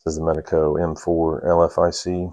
This is the Medeco M4 LFIC.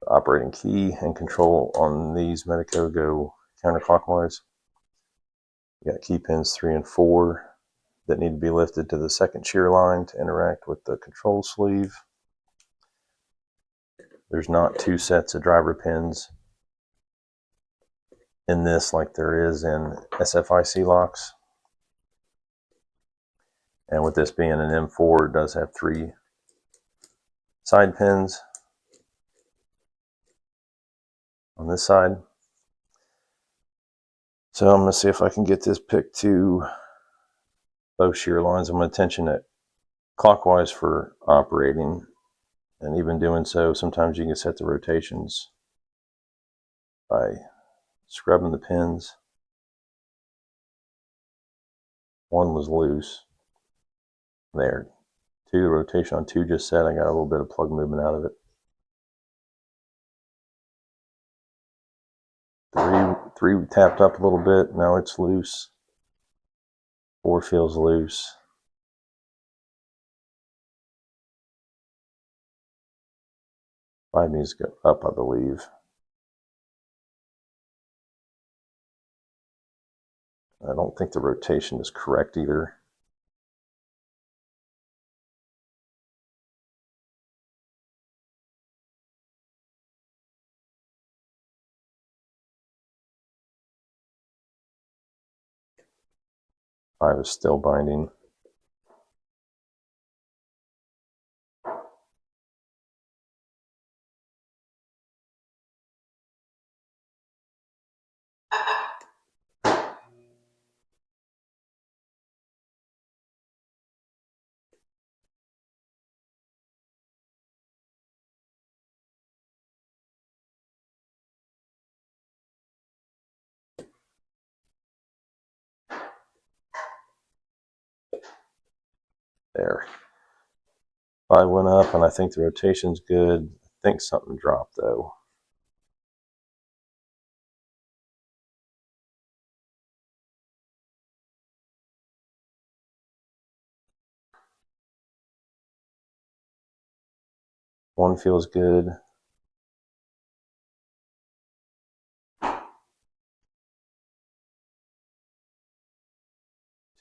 The operating key and control on these Medeco go counterclockwise. You got key pins 3 and 4 that need to be lifted to the second shear line to interact with the control sleeve. There's not 2 sets of driver pins in this like there is in SFIC locks. And with this being an M4, it does have 3 side pins on this side. So I'm going to see if I can get this picked to both shear lines. I'm going to tension it clockwise for operating, and even doing so, sometimes you can set the rotations by scrubbing the pins. One was loose. There. 2, the rotation on 2 just set. I got a little bit of plug movement out of it. 3 tapped up a little bit. Now it's loose. 4 feels loose. 5 needs to go up, I believe. I don't think the rotation is correct either. I was still binding. There. 5 went up, and I think the rotation's good. I think something dropped though. One feels good.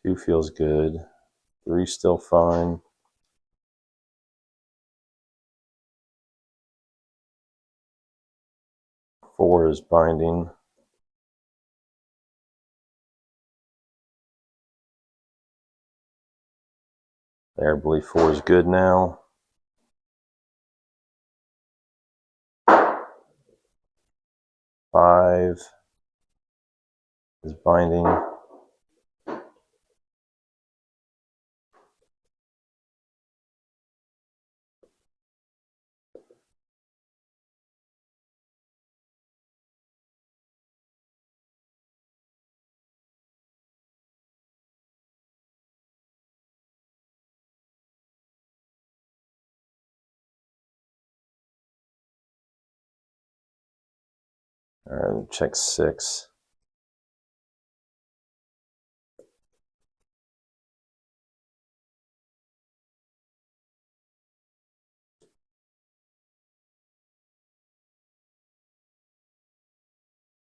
2 feels good. 3 still fine. 4 is binding. There, I believe 4 is good now. 5 is binding. All right, check 6.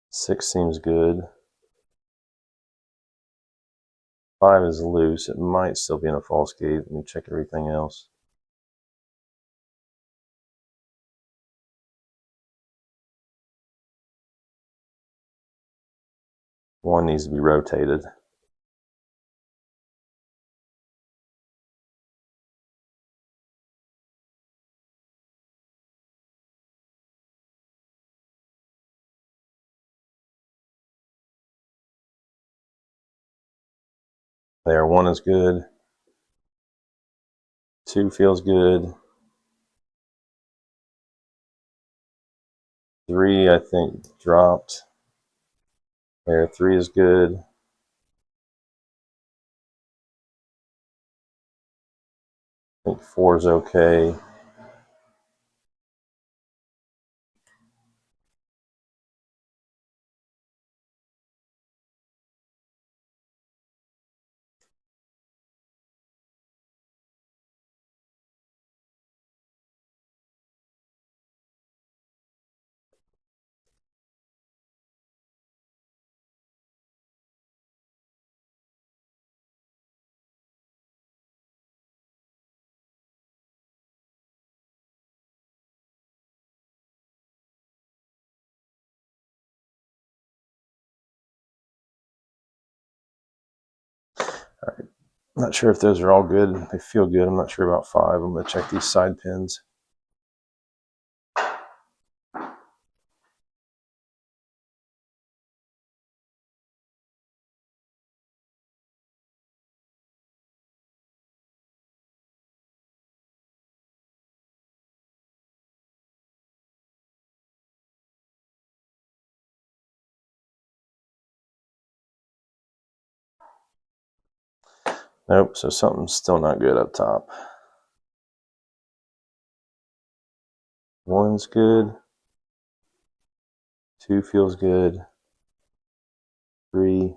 Six seems good. 5 is loose. It might still be in a false gate. Let me check everything else. One needs to be rotated. There, 1 is good. 2 feels good. 3, I think, dropped. There, 3 is good. I think 4 is okay. All right. Not sure if those are all good. They feel good. I'm not sure about 5. I'm going to check these side pins. Nope, so something's still not good up top. 1's good. 2 feels good. 3.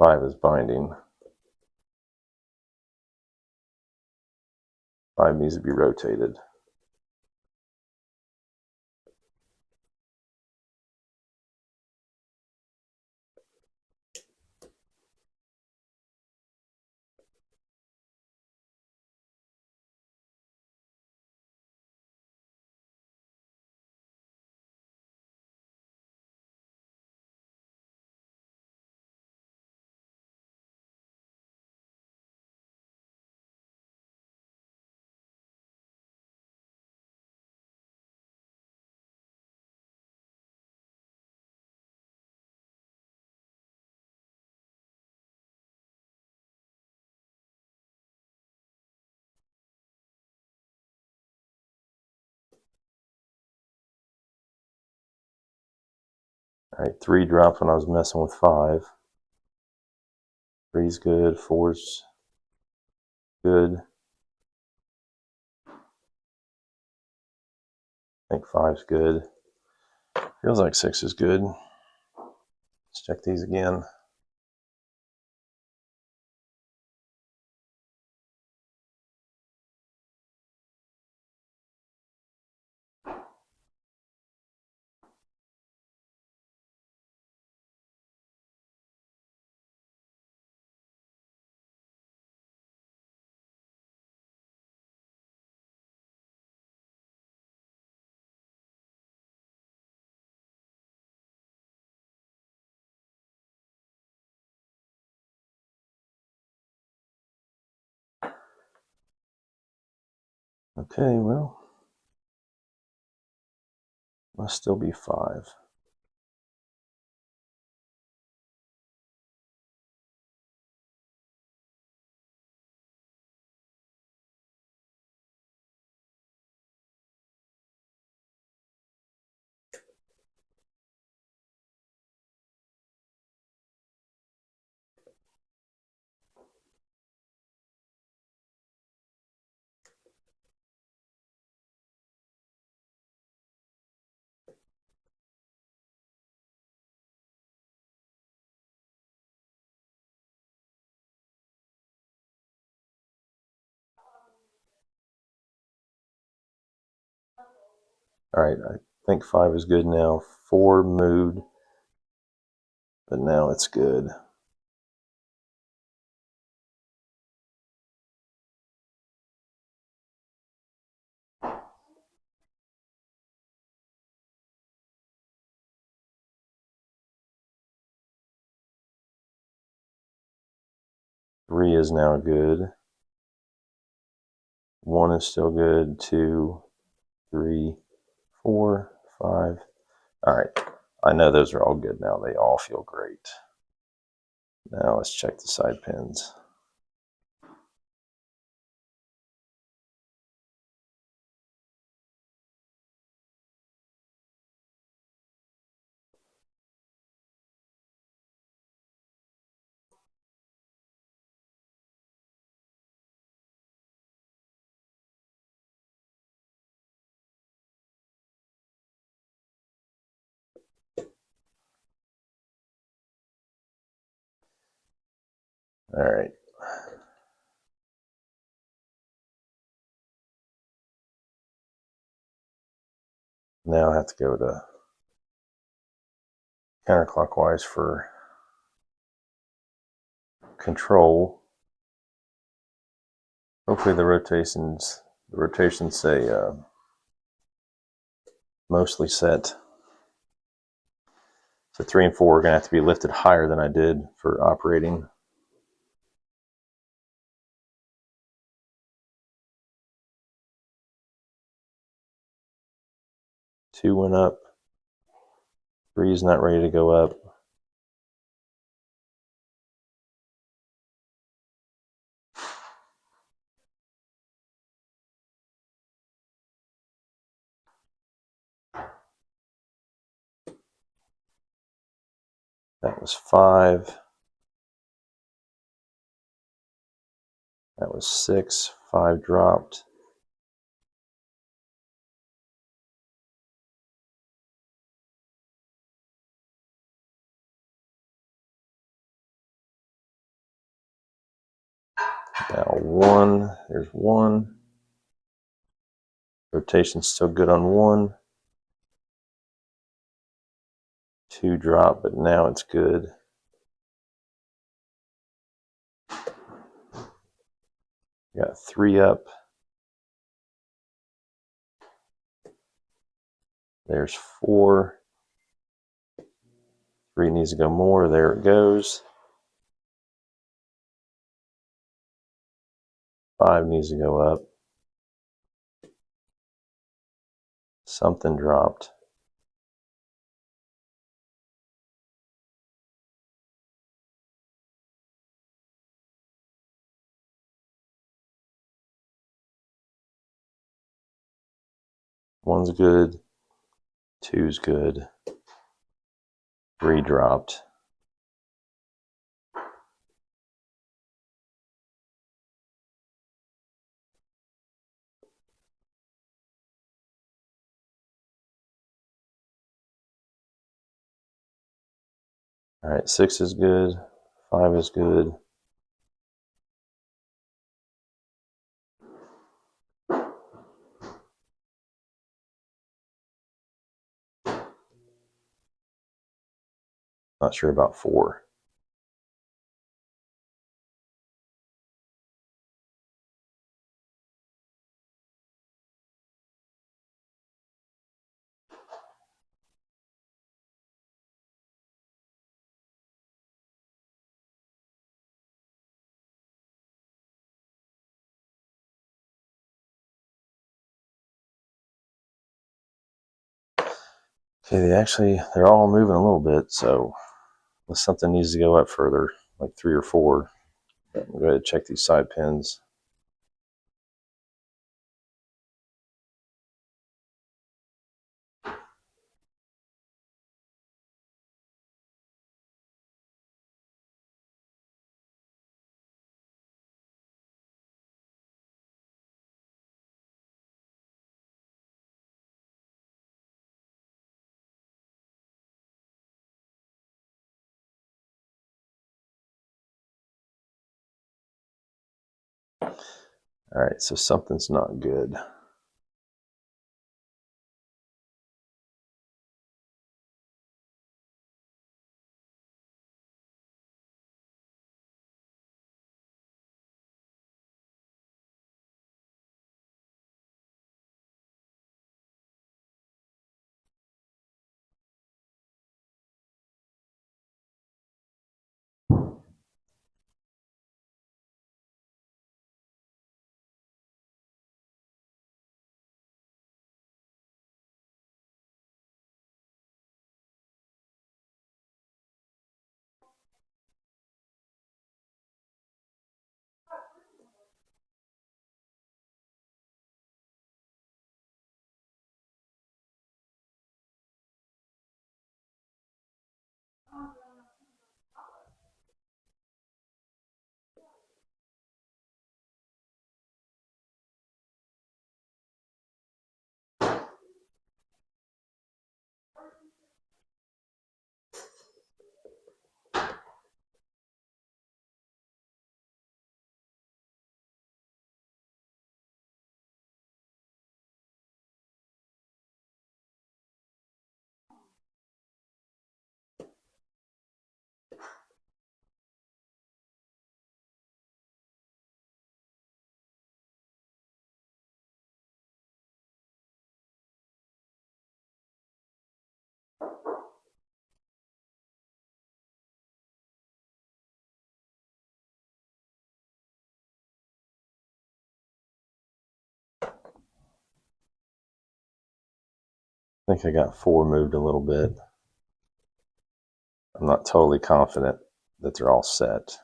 5 is binding. 5 needs to be rotated. All right, 3 dropped when I was messing with 5. 3's good. 4's good. I think 5's good. Feels like 6 is good. Let's check these again. Okay, well, must still be 5. All right, I think 5 is good now. 4 moved, but now it's good. Three is now good. 1 is still good. 2, 3, 4, 5. All right, I know those are all good now. They all feel great. Now let's check the side pins. All right. Now I have to go to counterclockwise for control. Hopefully the rotations say mostly set. So 3 and 4 are going to have to be lifted higher than I did for operating. Two went up. 3 is not ready to go up. That was 5. That was 6. 5 dropped. Now 1. There's 1. Rotation's still good on 1. 2 dropped, but now it's good. Got 3 up. There's 4. 3 needs to go more. There it goes. 5 needs to go up. Something dropped. One's good. 2's good. 3 dropped. All right, 6 is good. 5 is good. Not sure about 4. Okay, they're all moving a little bit, so unless something needs to go up further, like 3 or 4, I'm going to go ahead and check these side pins. All right, so something's not good. I think I got 4 moved a little bit. I'm not totally confident that they're all set.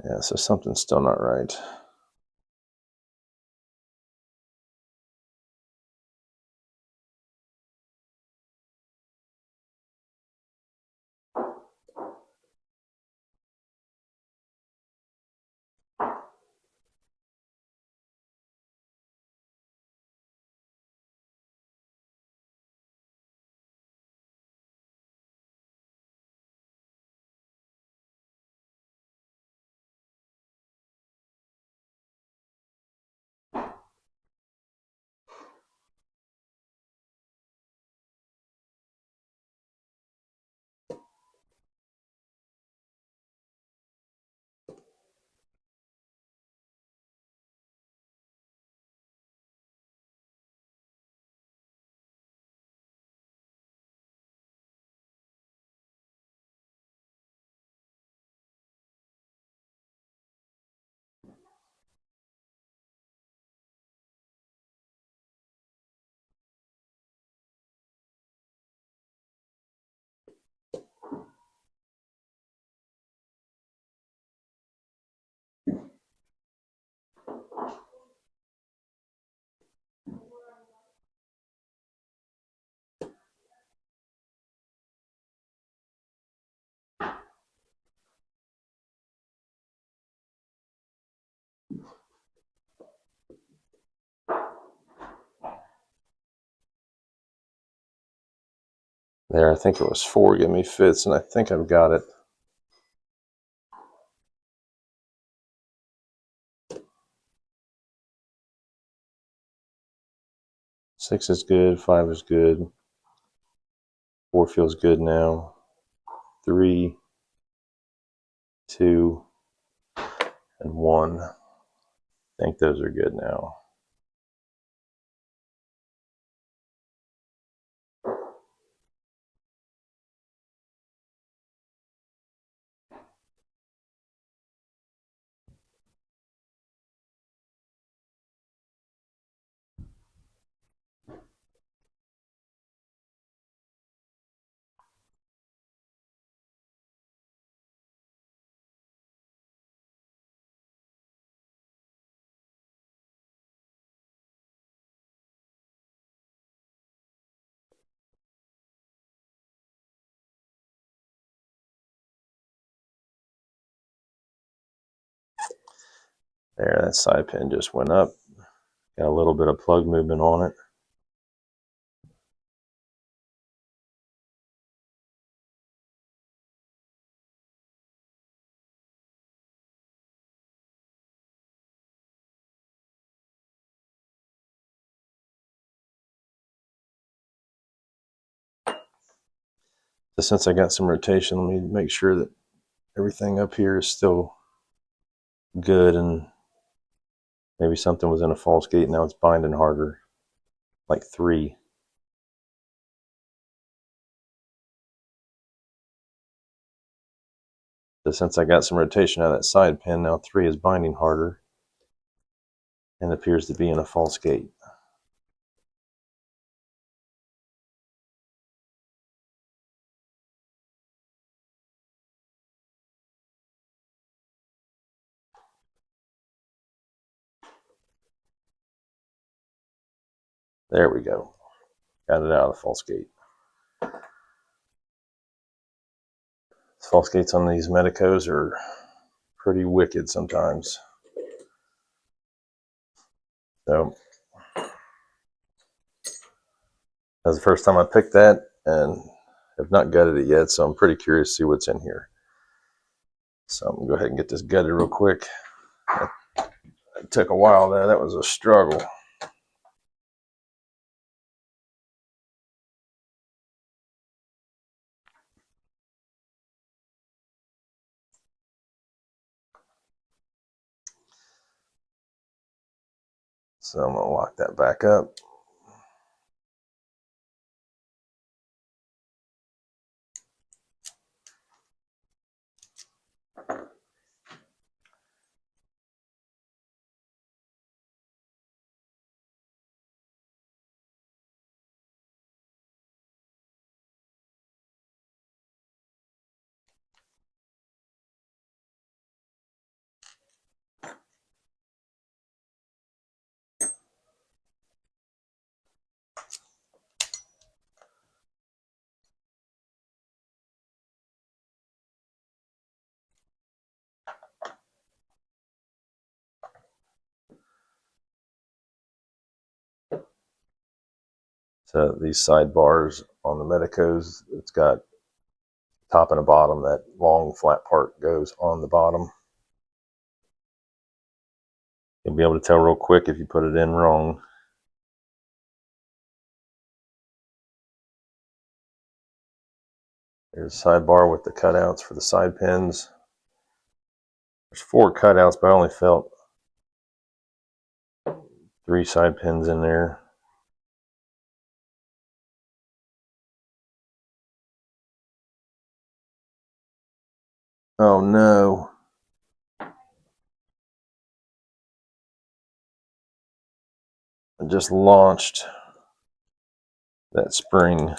Yeah, so something's still not right. There, I think it was 4 give me fits, and I think I've got it. Six is good, 5 is good, 4 feels good now. 3, 2, and 1. I think those are good now. There, that side pin just went up. Got a little bit of plug movement on it. So since I got some rotation, let me make sure that everything up here is still good, and maybe something was in a false gate. Now it's binding harder, like 3. So since I got some rotation out of that side pin, now 3 is binding harder and appears to be in a false gate. There we go. Got it out of the false gate. False gates on these Medecos are pretty wicked sometimes. So that's the first time I picked that, and have not gutted it yet, so I'm pretty curious to see what's in here. So I'm gonna go ahead and get this gutted real quick. It took a while there. That was a struggle. So I'm going to lock that back up. So these sidebars on the Medecos, it's got top and a bottom. That long flat part goes on the bottom. You'll be able to tell real quick if you put it in wrong. There's a sidebar with the cutouts for the side pins. There's 4 cutouts, but I only felt 3 side pins in there. Oh no. I just launched that spring.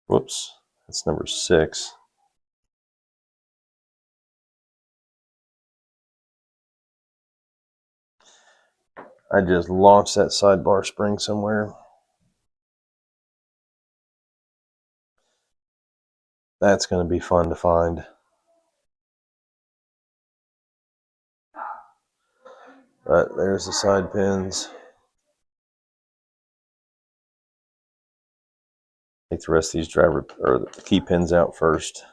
Whoops, that's number 6. I just launched that sidebar spring somewhere. That's going to be fun to find. But there's the side pins. Take the rest of these driver or the key pins out first.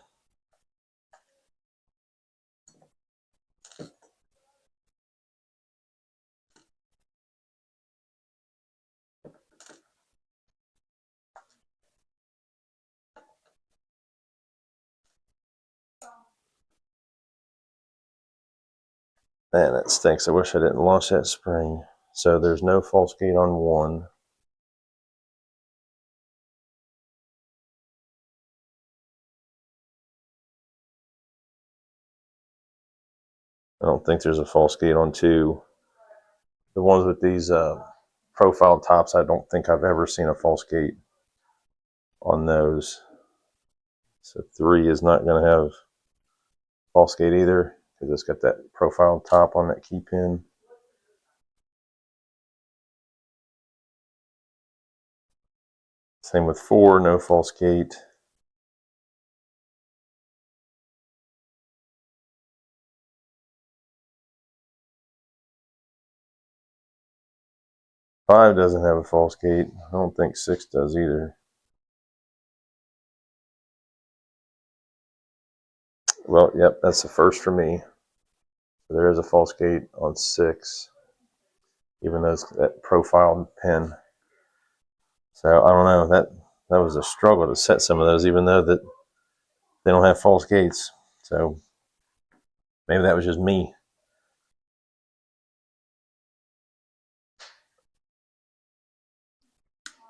Man, that stinks. I wish I didn't launch that spring. So there's no false gate on 1. I don't think there's a false gate on 2. The ones with these profile tops, I don't think I've ever seen a false gate on those. So 3 is not going to have false gate either because it's got that profile top on that key pin. Same with 4, no false gate. 5 doesn't have a false gate. I don't think 6 does either. Well, yep, that's the first for me. So there is a false gate on 6, even though it's that profiled pin. So I don't know, that was a struggle to set some of those, even though that they don't have false gates. So maybe that was just me.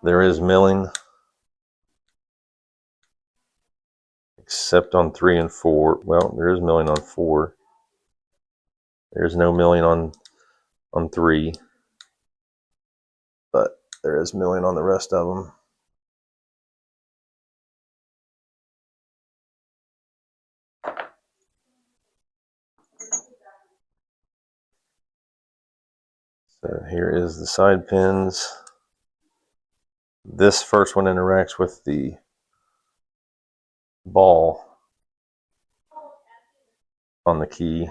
There is milling, except on 3 and 4. Well, there is milling on 4. There's no milling on 3, but there is milling on the rest of them. So here is the side pins. This first one interacts with the ball on the key.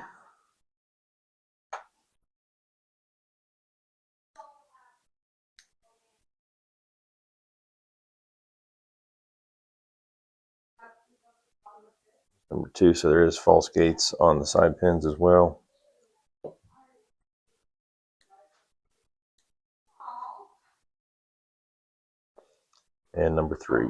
Number 2, so there is false gates on the side pins as well. And number 3.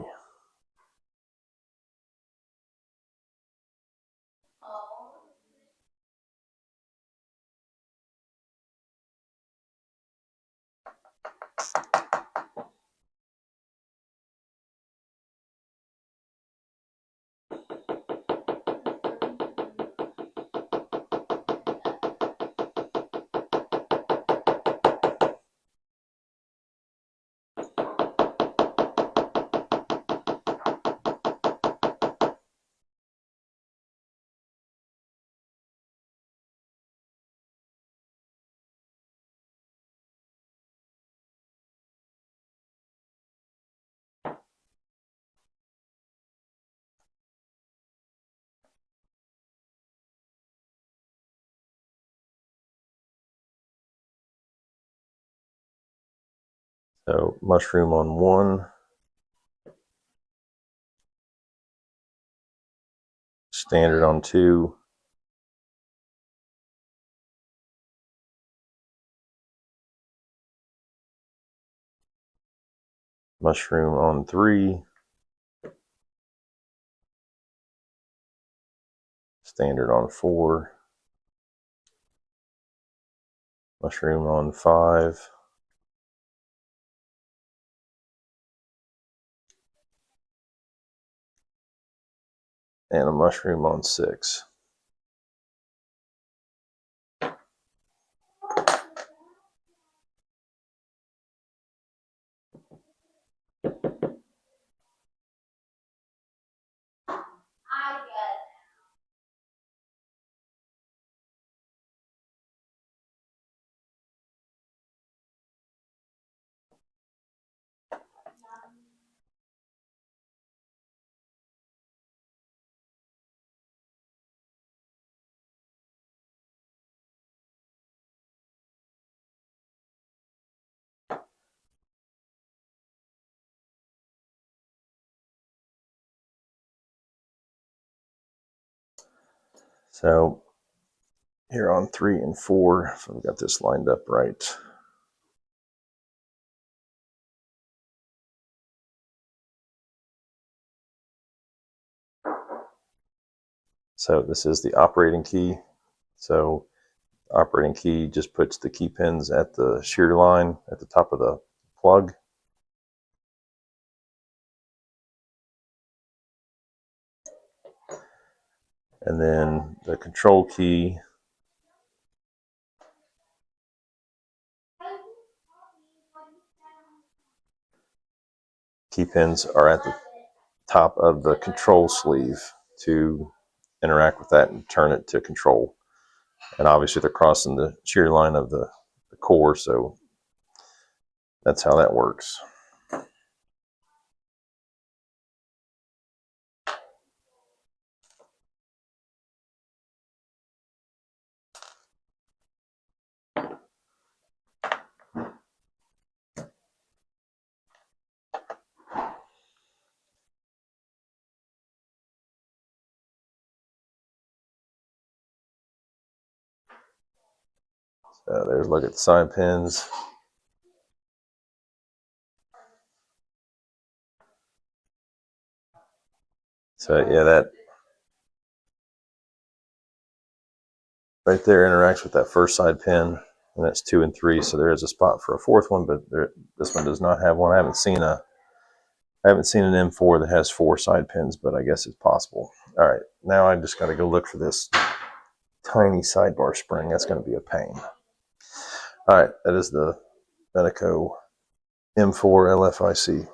So mushroom on 1, standard on 2, mushroom on 3, standard on 4, mushroom on 5, and a mushroom on 6. So here on 3 and 4, if I've got this lined up right. So this is the operating key. So operating key just puts the key pins at the shear line at the top of the plug. And then the control key pins are at the top of the control sleeve to interact with that and turn it to control. And obviously they're crossing the shear line of the core, so that's how that works. So there's a look at the side pins. So yeah, that right there interacts with that first side pin, and that's 2 and 3. So there is a spot for a 4th one, but this one does not have one. I haven't seen an M4 that has 4 side pins, but I guess it's possible. All right, now I just got to go look for this tiny sidebar spring. That's going to be a pain. All right, that is the Medeco M4 LFIC.